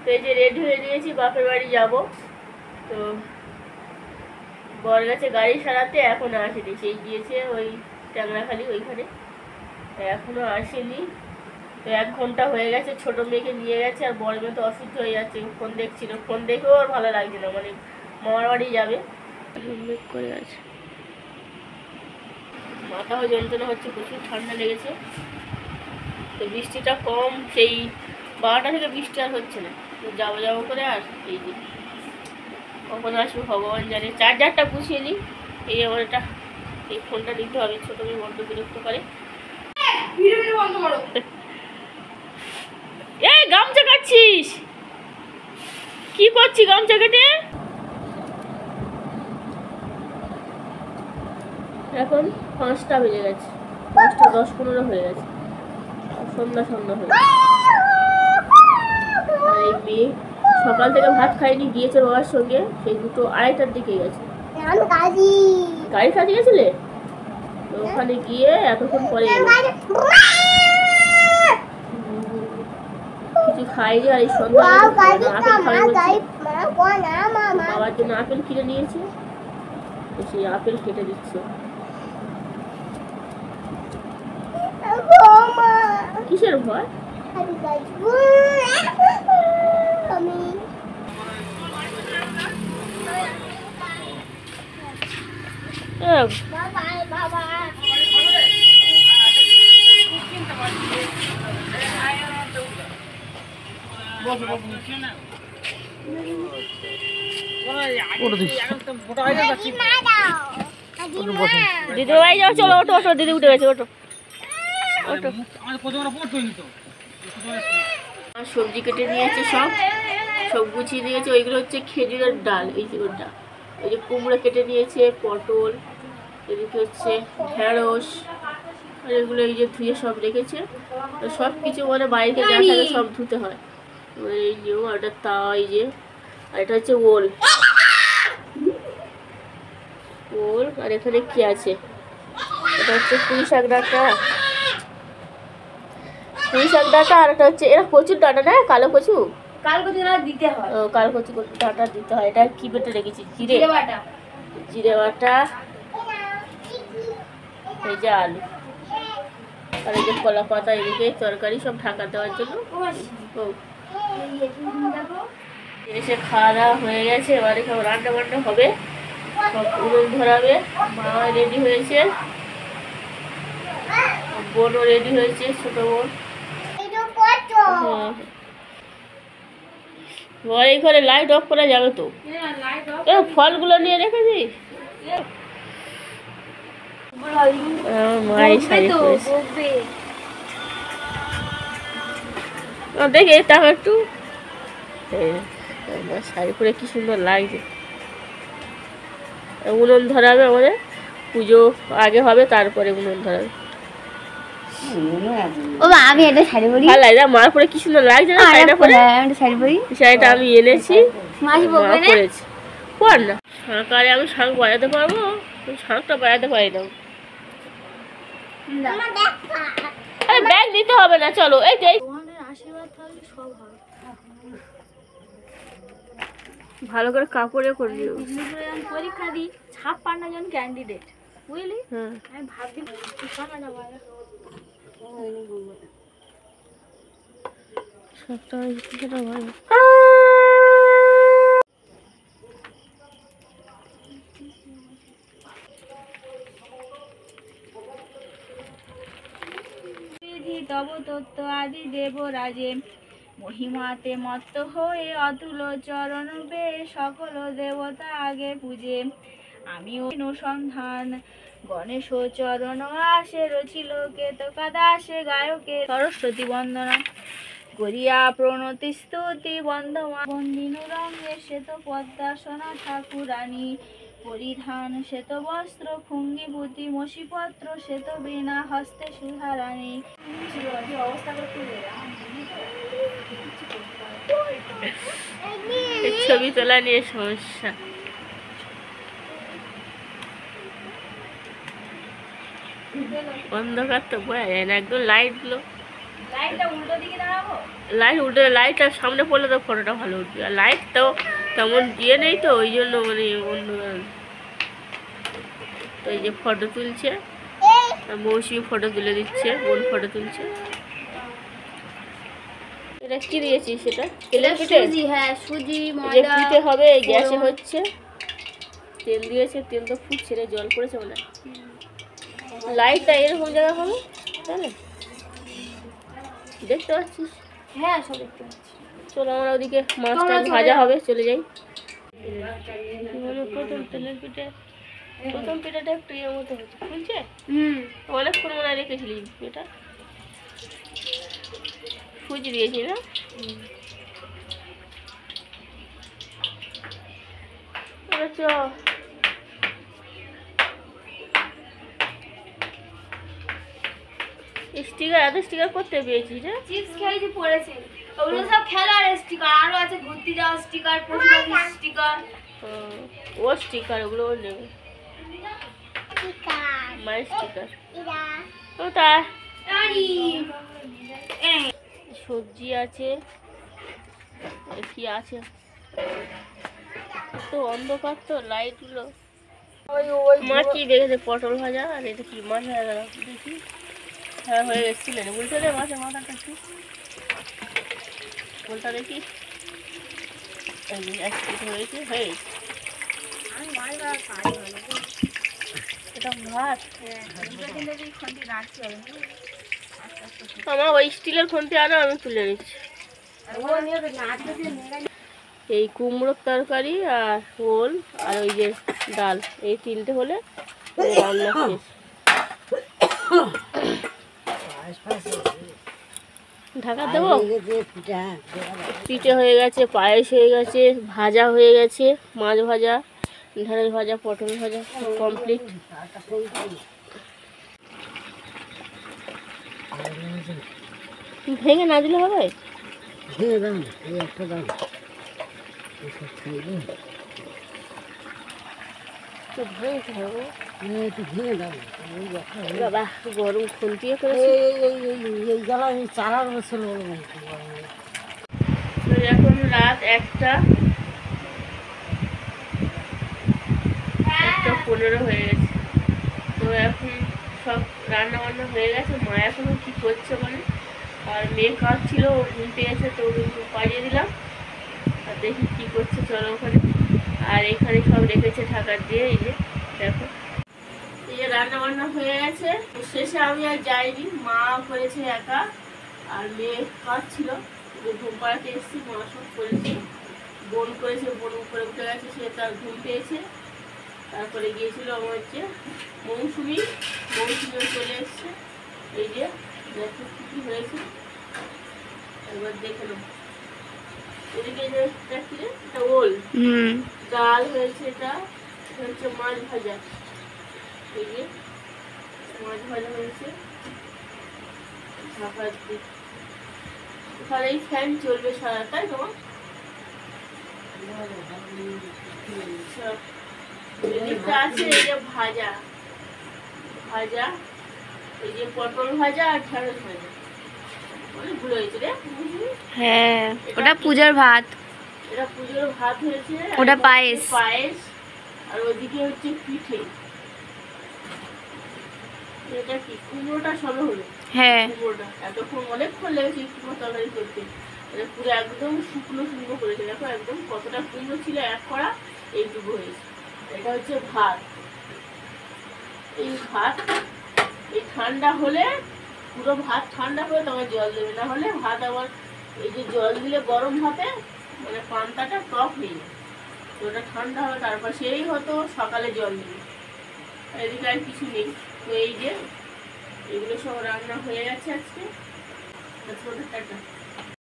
তো এই যে রেডি হয়ে নিয়েছি, বাপের বাড়ি যাব। তো বর গেছে গাড়ি সারাতে, এখনো আসেনি। সেই গিয়েছে ওই ট্যাংরাখালি ওইখানে, এখনো আসেনি। তো 1 ঘন্টা হয়ে গেছে, ছোট মেয়েকে নিয়ে গেছে। আর বড় মেয়ে তো অসুস্থ হয়ে যাচ্ছে, ফোন দেখছিল। ফোন দেখেও আর ভালো লাগছে না, মানে মামার বাড়ি যাবে করে আছে। মাথাও যন্ত্রণা হচ্ছে, প্রচুর ঠান্ডা লেগেছে। তো বৃষ্টিটা কম, সেই 12টা থেকে বৃষ্টি আর হচ্ছে না। তো যাবো যাবো করে, আর এই যে কখন আসবো ভগবান জানে। চার্জারটা গুছিয়ে নিই। এই আমার এটা, এই ফোনটা নিতে হবে, ছোটো মেয়ে বড্ড বিরক্ত করে। এই গামছা কাটছিস, কি করছিস গামছা কেটে? এখন 5টা বেজে গেছে, 5টা 10-15 হয়ে গেছে, সন্ধ্যা সন্ধ্যা হয়ে গেছে। আর এই মেয়ে সকাল থেকে ভাত খাইনি, গিয়েছে বাবার সঙ্গে, সেই 2:30টার দিকে গেছে। গাড়ি কাজে গেছিলে? তো ওখানে গিয়ে এতক্ষণ পরে কিছু খাইনি। আর এই সন্ধ্যা আপেল খাবে বলছে, বাবার জন্য আপেল কিনে নিয়েছে, তো সেই আপেল কেটে দিচ্ছে। কিসের ভয়? দিদি ভাই যাও, চলো ওটো ওটো, দিদি উঠে গেছে, ওটো ওটো। সবজি কেটে নিয়েছে, সব সব গুছিয়ে নিয়েছে। ওইগুলো হচ্ছে খেজুরের ডাল, এই যে ওটা। এই যে কুমড়ো কেটে নিয়েছে, পটল, এদিকে হচ্ছে ঢেঁড়স, আর এগুলো এই যে ধুয়ে সব রেখেছে। তো সব কিছু মানে বাইরে যা থাকে সব ধুতে হয়। এই যে ওটা তাও, এই যে, আর এটা হচ্ছে ওল ওল। আর এখানে কি আছে, এটা হচ্ছে পুঁই শাক ডাঁটা, পুঁই শাক ডাঁটা। আর এটা হচ্ছে, এরা কচুর ডাঁটা না, কালো কচু, কালো কচু দিতে হয়। ও, কালো কচু ডাঁটা দিতে হয়। এটা কি বেটে রেখেছি, জিরে বাটা, জিরে বাটা। এই যে আলু, আর এই যে কলা পাতা, এদিকে তরকারি সব ঢাকা দেওয়ার জন্য। ও, এসে খাওয়া দাওয়া হয়ে গেছে, এবারে সব রান্না বান্না হবে, সব উনুন ধরাবে। মা রেডি হয়েছে, বোনও রেডি হয়েছে, ছোট বোন। হ্যাঁ, এই ঘরে লাইট অফ করা যাবে তো? ফলগুলো নিয়ে রেখেছিস? মায়ের শাড়ি পরেছে, দেখে তাও একটু শাড়ি পরে কি সুন্দর লাগছে। উনুন ধরাবে আমাদের, পুজো আগে হবে, তারপরে উনুন ধরাবে। ও মা, আমি এটা শাড়ি পরি, ভালো লাগে, মার পরে কি সুন্দর লাগছে না শাড়িটা পরে। আমি শাড়ি পরি, শাড়িটা আমি এনেছি, মা পরেছে। পর না, সরকারে আমি শাঁখ বাজাতে পারবো, শাঁখটা বাজাতে পারি না। আরে ব্যাগ দিতে হবে না, চলো। এই যে আশীর্বাদ থাকলে সব হয়। ভালো করে কাপড়ে করে দিও। পরীক্ষা দিই, 56 জন ক্যান্ডিডেট, বুঝলি? আমি ভাবছি তব তত্ত্ব আদি দেবরাজে, মহিমাতে মত্ত হয়ে অতুল চরণ বে, সকল দেবতা আগে পূজে। আমি অনুসন্ধান গণেশ চরণ আসে, রচিল কেতকা দাসে গায়কে সরস্বতী বন্দনা করিয়া প্রণতি স্তুতি বন্দমা। বন্দিনু রঙ্গে শ্বেত পদ্মাসনা ঠাকুরানী, পরিধান শ্বেত বস্ত্র ভঙ্গিভূতি মসিপত্র শ্বেত বীণা হস্তে সুধারানী। ছবি তোলা নিয়ে সমস্যা। অন্ধকার তো বোঝা যায় না, একদম লাইট গুলো। লাইটটা উল্টো দিকে দাঁড়াবো, লাইট উঠে, লাইটটা সামনে পড়লে তো ফটোটা ভালো উঠবে, আর লাইট তো তেমন দিয়ে নেই তো ওই জন্য মানে অন্য। তো এই যে ফটো তুলছে, মৌসুমি ফটো তুলে দিচ্ছে, বোন ফটো তুলছে। এটা কি দিয়েছিস সেটা? তেলের পিঠে? হ্যাঁ সুজি যে পিঠে হবে গ্যাসে হচ্ছে, তেল দিয়েছে, তেল তো ফুটছে রে, জল পড়েছে মনে হয়। লাইটটা এরকম জায়গা হবে তাই না? দেখতে পাচ্ছিস? হ্যাঁ সব দেখতে পাচ্ছি। চলো আমরা ওদিকে মাছটা ভাজা হবে, চলে যাই। প্রথম তেলের পিঠে, প্রথম পিঠাটা একটু ইয়ে মতো হচ্ছে, ফুলছে। অনেকক্ষণ মনে হয় রেখেছিলি এটা, ফুজি দিয়েছি না? চ স্টিকার, এত স্টিকার করতে পেয়েছি রে। চিপস খেয়েছি পড়েছে, ওগুলো সব খেলার স্টিকার, আরো আছে ঘুরতে যাওয়ার স্টিকার, পশুপাখির স্টিকার। ও স্টিকার ওগুলো ও নেবে, মায়ের স্টিকার। ও তা সবজি আছে, কি আছে তো অন্ধকার তো লাইটগুলো। মা কি দেখেছে? পটল ভাজা। আর এটা কি মাছ হয়ে গেল দেখি। হ্যাঁ হয়ে গেছিল, বলতে দে মাছের মাথাটা একটু বলটা দেখি। হয়েছে, হয়ে এটা ভাত। আমার ওই স্টিলের খুন্তি আনো, আমি তুলে নিচ্ছি। এই কুমড়োর তরকারি আর ওল আর ওই যে ডাল, এই তিনটে হলে রান্না শেষ। ঢাকা দেবো। পিঠে হয়ে গেছে, পায়েস হয়ে গেছে, ভাজা হয়ে গেছে, মাছ ভাজা, ঢেঁড়স ভাজা, পটল ভাজা কমপ্লিট। ভেঙে না দিলে হবে? বাবা গরম খুন্তিয়ে করেছে। এখন রাত 1:15 হয়ে গেছে। তো এখন সব রান্না বান্না হয়ে গেছে। মা এখনো কি করছে বলে, আর মেয়ে কাজ ছিল, ও ঘুম পেয়েছে তো পাঠিয়ে দিলাম। আর দেখি কি করছে, চলো ওখানে। আর এখানে সব রেখেছে ঢাকা দিয়ে। এই যে দেখো, এই যে রান্না বান্না হয়ে গেছে। শেষে আমি আর যাইনি, মা করেছে একা, আর মেয়ে কাজ ছিল, ঘুম পাড়াতে এসেছি, মা সব করেছে। বোন করেছে, বোন উপরে উঠে গেছে, সে তার ঘুম পেয়েছে। তারপরে গিয়েছিল আমার হচ্ছে মৌসুমিও চলে এসছে। এই যে দেখো কি কি হয়েছে, একবার দেখে নেব। এদিকে যে এটা ওল, ডাল হয়েছে, এটা হচ্ছে মাছ ভাজা। এই যে মাছ ভাজা হয়েছে, ঢাকা দিয়ে। ওখানে এই ফ্যান চলবে সারা, তাই তোমার? এদিকটা আছে এই যে ভাজা, এই যে পটল ভাজা আর ঢেঁড়স ভাজা। অনেক ভুল হয়েছে রে। হ্যাঁ ওটা পূজার ভাত, এটা পুজোর ভাত হয়েছে, ওটা পায়েস। আর ওদিকে হচ্ছে পিঠে। এটা কি কুমড়োটা সবে হলো? হ্যাঁ কুমড়োটা এতক্ষণ অনেকক্ষণ লেগেছে কুমড়ো তরকারি করতে। এটা পুরো একদম শুকনো করেছে। দেখো একদম কতটা কুমড়ো ছিল, এক কড়া এইটুকু হয়েছে। এটা হচ্ছে ভাত। এই ভাত এই ঠান্ডা হলে, পুরো ভাত ঠান্ডা হলে তোমার জল দেবে, না হলে ভাত আবার এই যে জল দিলে গরম ভাতে মানে পান্তাটা টক হয়ে যায়। তো ওটা ঠান্ডা হবে, তারপর সেই হতো সকালে জল দিবে। এদিকে আর কিছু নেই। তো এই যে এগুলো সব রান্না হয়ে গেছে আজকে। টাটা।